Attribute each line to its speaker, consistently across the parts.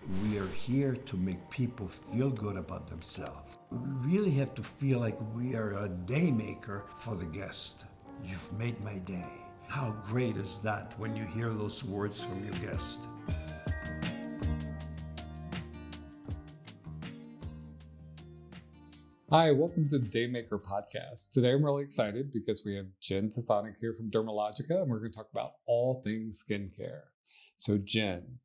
Speaker 1: We are here to make people feel good about themselves. We really have to feel like we are a daymaker for the guest. You've made my day. How great is that when you hear those words from your guest?
Speaker 2: Hi, welcome to the Daymaker Podcast. Today I'm really excited because we have Jen Tasonic here from Dermalogica, and we're going to talk about all things skincare. So Jen,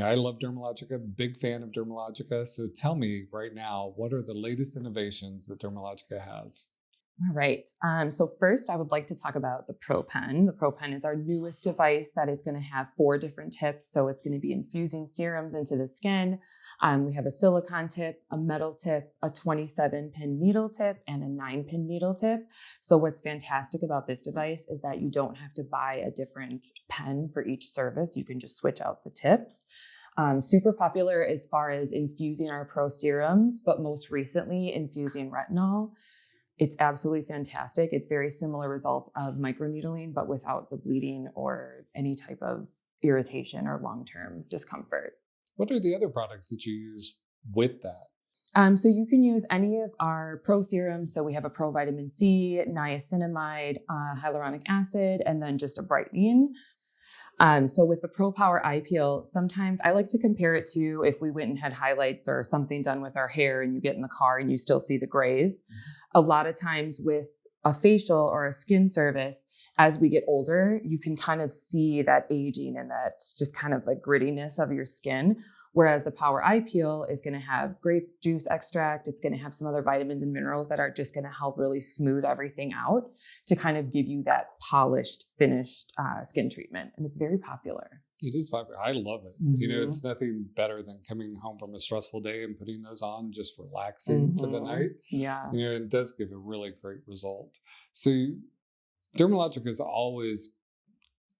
Speaker 2: I love Dermalogica, big fan of Dermalogica. So tell me right now, what are the latest innovations that Dermalogica has?
Speaker 3: All right. So first, I would like to talk about the Pro Pen. The Pro Pen is our newest device that is going to have 4 different tips. So it's going to be infusing serums into the skin. We have a silicone tip, a metal tip, a 27-pin needle tip, and a 9-pin needle tip. So what's fantastic about this device is that you don't have to buy a different pen for each service. You can just switch out the tips. Super popular as far as infusing our Pro serums, but most recently infusing retinol. It's absolutely fantastic. It's very similar result of microneedling, but without the bleeding or any type of irritation or long-term discomfort.
Speaker 2: What are the other products that you use with that?
Speaker 3: So you can use any of our Pro serums. So we have a Pro Vitamin C, Niacinamide, Hyaluronic Acid, and then just a brightening. So with the Pro Power Eye Peel, sometimes I like to compare it to if we went and had highlights or something done with our hair and you get in the car and you still see the grays. A lot of times with a facial or a skin service, as we get older, you can kind of see that aging and that just kind of like grittiness of your skin. Whereas the Power Eye Peel is going to have grape juice extract. It's going to have some other vitamins and minerals that are just going to help really smooth everything out to kind of give you that polished, finished skin treatment. And it's very popular.
Speaker 2: It is popular. I love it.
Speaker 3: Mm-hmm.
Speaker 2: It's nothing better than coming home from a stressful day and putting those on, just relaxing for the night.
Speaker 3: Yeah.
Speaker 2: It does give a really great result. So Dermalogica is always,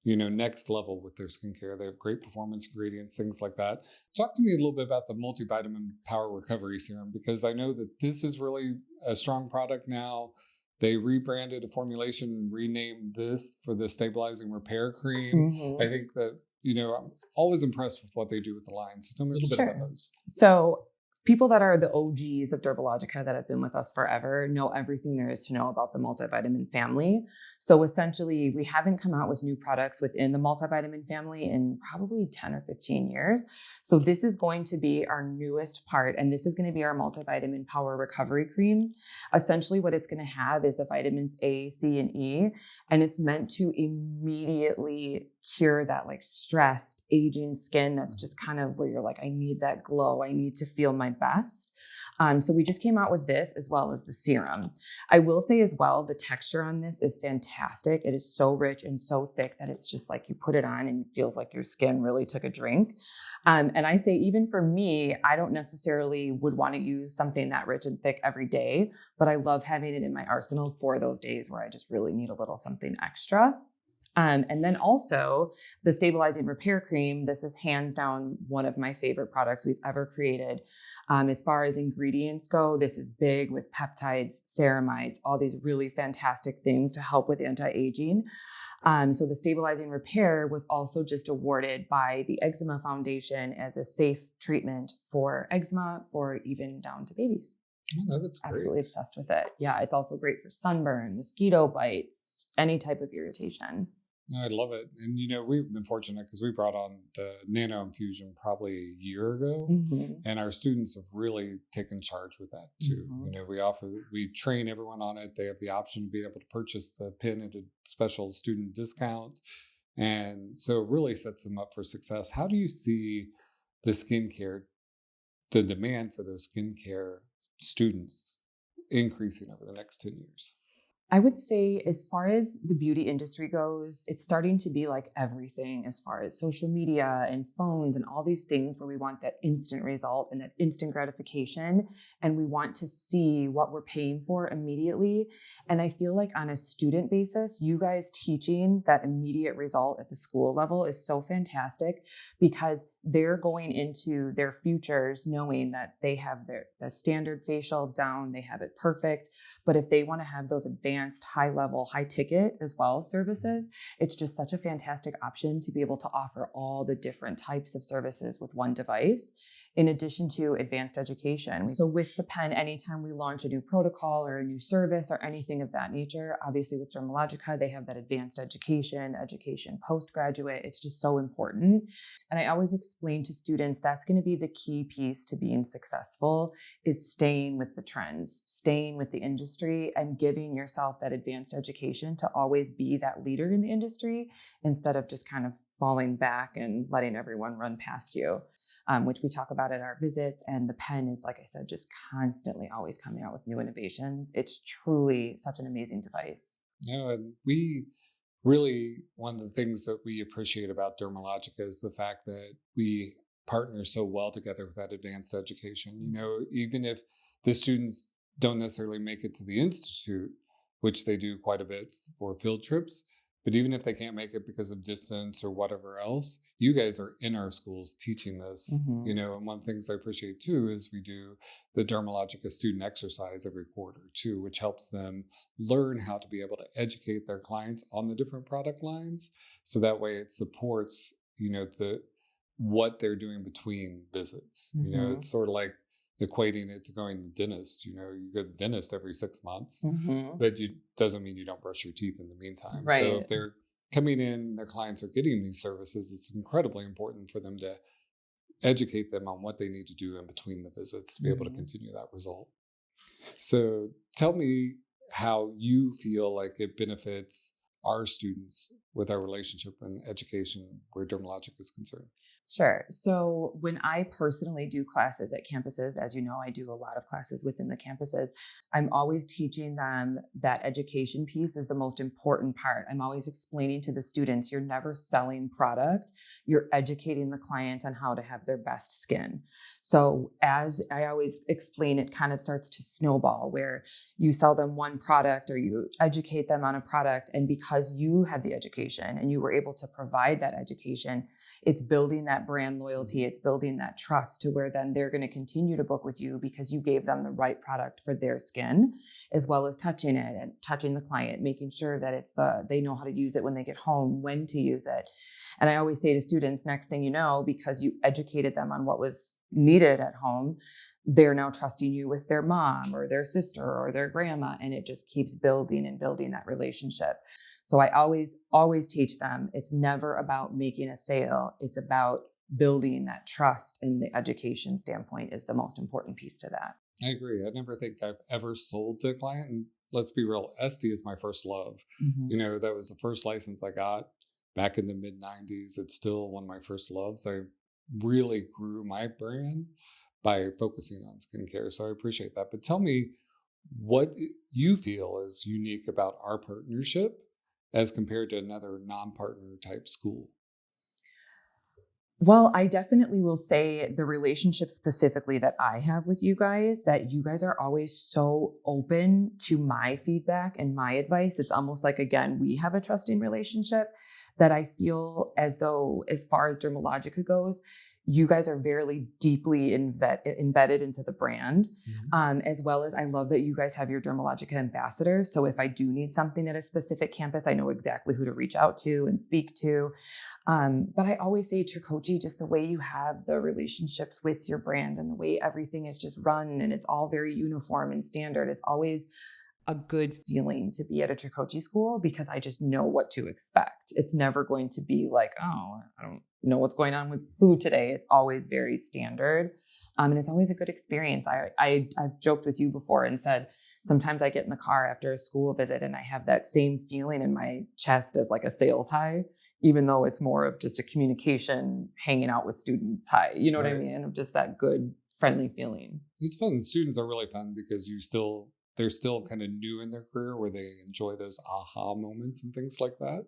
Speaker 2: next level with their skincare. They have great performance ingredients, things like that. Talk to me a little bit about the multivitamin power recovery serum, because I know that this is really a strong product now. They rebranded a formulation and renamed this for the stabilizing repair cream.
Speaker 3: Mm-hmm.
Speaker 2: I think that, I'm always impressed with what they do with the line. So tell me a little bit about those.
Speaker 3: So people that are the OGs of Dermalogica that have been with us forever know everything there is to know about the multivitamin family. So essentially, we haven't come out with new products within the multivitamin family in probably 10 or 15 years. So this is going to be our newest part, and this is going to be our multivitamin power recovery cream. Essentially, what it's going to have is the vitamins A, C, and E, and it's meant to immediately cure that like stressed, aging skin that's just kind of where you're like, I need that glow. I need to feel my best. So we just came out with this as well as the serum. I will say as well, the texture on this is fantastic. It is so rich and so thick that it's just like you put it on and it feels like your skin really took a drink. And I say, even for me, I don't necessarily would want to use something that rich and thick every day, but I love having it in my arsenal for those days where I just really need a little something extra. And then also the stabilizing repair cream. This is hands down one of my favorite products we've ever created. As far as ingredients go, this is big with peptides, ceramides, all these really fantastic things to help with anti-aging. So the stabilizing repair was also just awarded by the Eczema Foundation as a safe treatment for eczema, for even down to babies.
Speaker 2: Oh, that's great.
Speaker 3: Absolutely obsessed with it. Yeah, it's also great for sunburn, mosquito bites, any type of irritation.
Speaker 2: No, I love it. And, we've been fortunate because we brought on the nano infusion probably a year ago, and our students have really taken charge with that too. We train everyone on it. They have the option to be able to purchase the pin at a special student discount. And so it really sets them up for success. How do you see the skincare, the demand for those skincare students increasing over the next 10 years?
Speaker 3: I would say as far as the beauty industry goes, it's starting to be like everything as far as social media and phones and all these things where we want that instant result and that instant gratification. And we want to see what we're paying for immediately. And I feel like on a student basis, you guys teaching that immediate result at the school level is so fantastic because they're going into their futures knowing that they have the standard facial down, they have it perfect. But if they want to have those advanced advanced, high level, high ticket as well services, it's just such a fantastic option to be able to offer all the different types of services with one device, in addition to advanced education. So with the pen, anytime we launch a new protocol or a new service or anything of that nature, obviously with Dermalogica, they have that advanced education postgraduate. It's just so important. And I always explain to students that's going to be the key piece to being successful, is staying with the trends, staying with the industry, and giving yourself that advanced education to always be that leader in the industry instead of just kind of falling back and letting everyone run past you, which we talk about at our visits. And the pen is, like I said, just constantly always coming out with new innovations. It's truly such an amazing device.
Speaker 2: No, and we really, one of the things that we appreciate about Dermalogica is the fact that we partner so well together with that advanced education. You know, even if the students don't necessarily make it to the institute, which they do quite a bit for field trips, but even if they can't make it because of distance or whatever else, you guys are in our schools teaching this, you know, and one of the things I appreciate too is we do the Dermalogica student exercise every quarter too, which helps them learn how to be able to educate their clients on the different product lines. So that way it supports, you know, what they're doing between visits. You know, it's sort of like equating it to going to the dentist. You know, you go to the dentist every 6 months, but doesn't mean you don't brush your teeth in the meantime.
Speaker 3: Right.
Speaker 2: So if they're coming in, their clients are getting these services, it's incredibly important for them to educate them on what they need to do in between the visits to be able to continue that result. So tell me how you feel like it benefits our students with our relationship and education where Dermalogica is concerned.
Speaker 3: Sure. So when I personally do classes at campuses, as you know, I do a lot of classes within the campuses. I'm always teaching them that education piece is the most important part. I'm always explaining to the students, you're never selling product. You're educating the client on how to have their best skin. So as I always explain, it kind of starts to snowball where you sell them one product or you educate them on a product. And because you had the education and you were able to provide that education, it's building that brand loyalty. It's building that trust to where then they're going to continue to book with you because you gave them the right product for their skin, as well as touching it and touching the client, making sure that they know how to use it when they get home, when to use it. And I always say to students, next thing you know, because you educated them on what was needed at home, they're now trusting you with their mom or their sister or their grandma. And it just keeps building and building that relationship. So I always teach them, it's never about making a sale. It's about building that trust, and the education standpoint is the most important piece to that.
Speaker 2: I agree. I never think I've ever sold to a client. And let's be real, Esty is my first love. You know, that was the first license I got back in the mid 90s. It's still one of my first loves. I really grew my brand by focusing on skincare. So I appreciate that. But tell me what you feel is unique about our partnership as compared to another non-partner type school.
Speaker 3: Well, I definitely will say the relationship specifically that I have with you guys, that you guys are always so open to my feedback and my advice. It's almost like, again, we have a trusting relationship that I feel as though, as far as Dermalogica goes, you guys are very deeply embedded into the brand, as well as I love that you guys have your Dermalogica ambassadors. So if I do need something at a specific campus, I know exactly who to reach out to and speak to. But I always say, Tricoci, just the way you have the relationships with your brands and the way everything is just run and it's all very uniform and standard, it's always a good feeling to be at a Tricoci school because I just know what to expect. It's never going to be like, oh, I don't know what's going on with food today. It's always very standard. And it's always a good experience. I've joked with you before and said, sometimes I get in the car after a school visit and I have that same feeling in my chest as like a sales high, even though it's more of just a communication, hanging out with students high. You know what I mean? Of just that good, friendly feeling.
Speaker 2: It's fun. Students are really fun because they're still kind of new in their career where they enjoy those aha moments and things like that.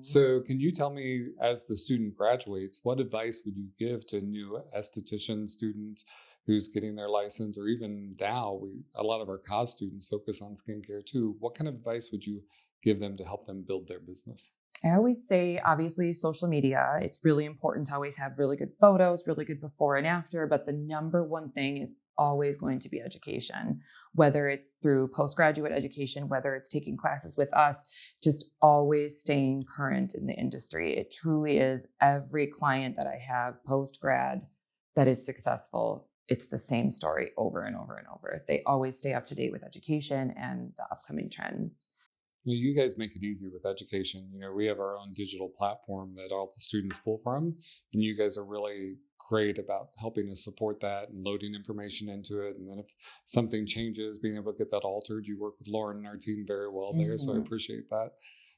Speaker 2: So can you tell me, as the student graduates, what advice would you give to a new esthetician student who's getting their license, or even now, a lot of our COS students focus on skincare too. What kind of advice would you give them to help them build their business?
Speaker 3: I always say, obviously, social media, it's really important to always have really good photos, really good before and after. But the number one thing is always going to be education, whether it's through postgraduate education, whether it's taking classes with us, just always staying current in the industry. It truly is. Every client that I have post-grad that is successful, it's the same story over and over and over. They always stay up to date with education and the upcoming trends.
Speaker 2: You guys make it easy with education. We have our own digital platform that all the students pull from, and you guys are really great about helping us support that and loading information into it. And then if something changes, being able to get that altered, you work with Lauren and our team very well there. So I appreciate that.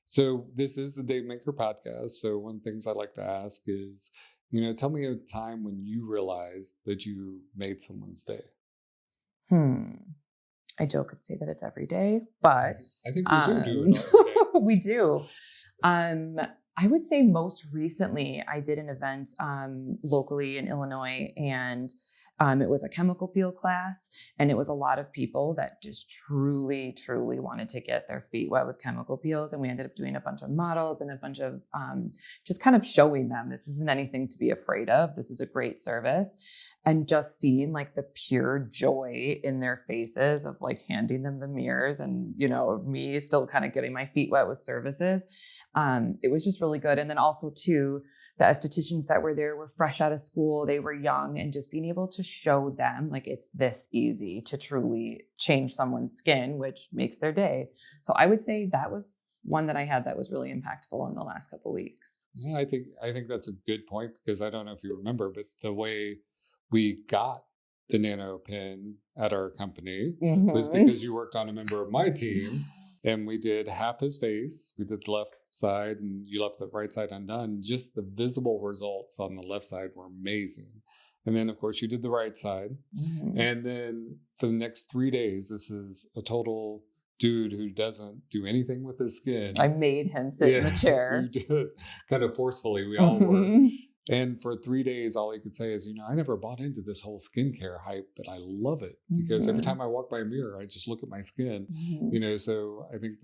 Speaker 2: So this is the Daymaker Podcast. So one of the things I like to ask is, tell me a time when you realized that you made someone's day.
Speaker 3: I joke and say that it's every day, but
Speaker 2: I think we do it every day.
Speaker 3: We do. I would say most recently I did an event locally in Illinois, and it was a chemical peel class, and it was a lot of people that just truly, truly wanted to get their feet wet with chemical peels. And we ended up doing a bunch of models and a bunch of just kind of showing them this isn't anything to be afraid of. This is a great service. And just seeing like the pure joy in their faces of like handing them the mirrors and, me still kind of getting my feet wet with services. It was just really good. And then also too, the estheticians that were there were fresh out of school. They were young, and just being able to show them like it's this easy to truly change someone's skin, which makes their day. So I would say that was one that I had that was really impactful in the last couple of weeks.
Speaker 2: Yeah, I think that's a good point, because I don't know if you remember, but the way we got the nano pin at our company was because you worked on a member of my team. And we did half his face. We did the left side, and you left the right side undone. Just the visible results on the left side were amazing. And then, of course, you did the right side. And then for the next 3 days, this is a total dude who doesn't do anything with his skin.
Speaker 3: I made him sit in the chair.
Speaker 2: You did, kind of forcefully. We all were. And for 3 days, all he could say is, I never bought into this whole skincare hype, but I love it, because every time I walk by a mirror, I just look at my skin, so I think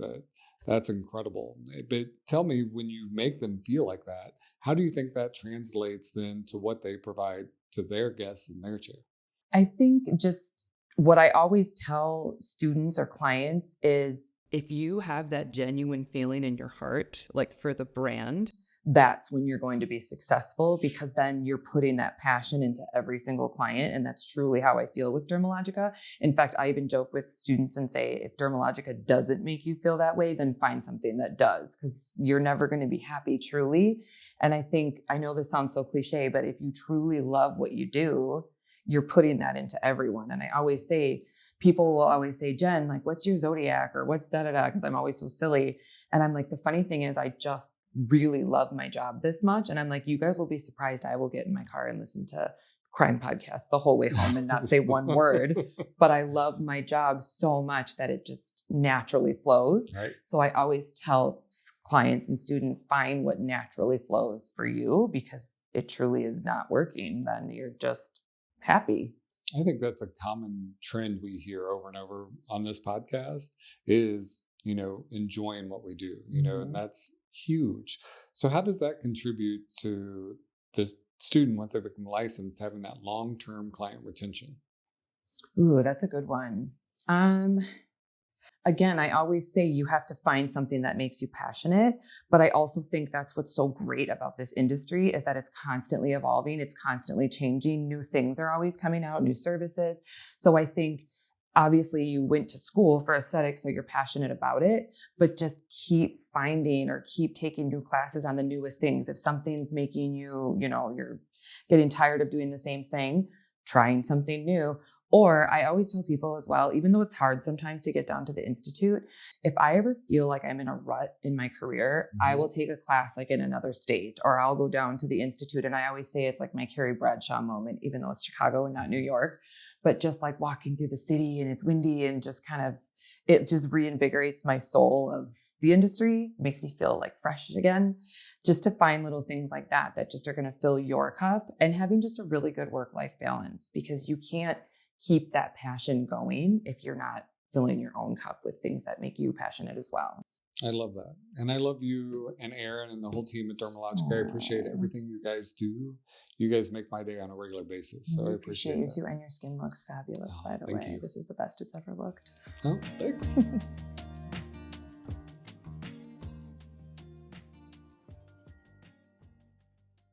Speaker 2: that's incredible. But tell me, when you make them feel like that, how do you think that translates then to what they provide to their guests in their chair?
Speaker 3: I think just what I always tell students or clients is, if you have that genuine feeling in your heart, like for the brand, that's when you're going to be successful, because then you're putting that passion into every single client. And that's truly how I feel with Dermalogica. In fact, I even joke with students and say, if Dermalogica doesn't make you feel that way, then find something that does, because you're never going to be happy truly. And I know this sounds so cliche, but if you truly love what you do, you're putting that into everyone. And I always say, people will always say, Jen, like, what's your zodiac, or what's da-da-da, because I'm always so silly. And I'm like, the funny thing is, I just really love my job this much. And I'm like, you guys will be surprised. I will get in my car and listen to crime podcasts the whole way home and not say one word, but I love my job so much that it just naturally flows. Right. So I always tell clients and students, find what naturally flows for you, because it truly is not working. Then you're just happy.
Speaker 2: I think that's a common trend we hear over and over on this podcast is, enjoying what we do, and that's huge. So how does that contribute to the student, once they become licensed, having that long-term client retention?
Speaker 3: Ooh, that's a good one. Again, I always say you have to find something that makes you passionate, but I also think that's what's so great about this industry is that it's constantly evolving. It's constantly changing. New things are always coming out, new services. So I think obviously you went to school for aesthetics, so you're passionate about it, but just keep finding or keep taking new classes on the newest things. If something's making you, you're getting tired of doing the same thing, trying something new. Or I always tell people as well, even though it's hard sometimes to get down to the institute, if I ever feel like I'm in a rut in my career, I will take a class like in another state, or I'll go down to the institute. And I always say it's like my Carrie Bradshaw moment, even though it's Chicago and not New York, but just like walking through the city and it's windy and just kind of, it just reinvigorates my soul of the industry, makes me feel like fresh again, just to find little things like that just are going to fill your cup, and having just a really good work-life balance, because you can't keep that passion going if you're not filling your own cup with things that make you passionate as well.
Speaker 2: I love that. And I love you and Aaron and the whole team at Dermalogica. I appreciate everything you guys do. You guys make my day on a regular basis. So I appreciate
Speaker 3: you
Speaker 2: that.
Speaker 3: too. And your skin looks fabulous, by the way.
Speaker 2: You.
Speaker 3: This is the best it's ever looked.
Speaker 2: Oh, thanks.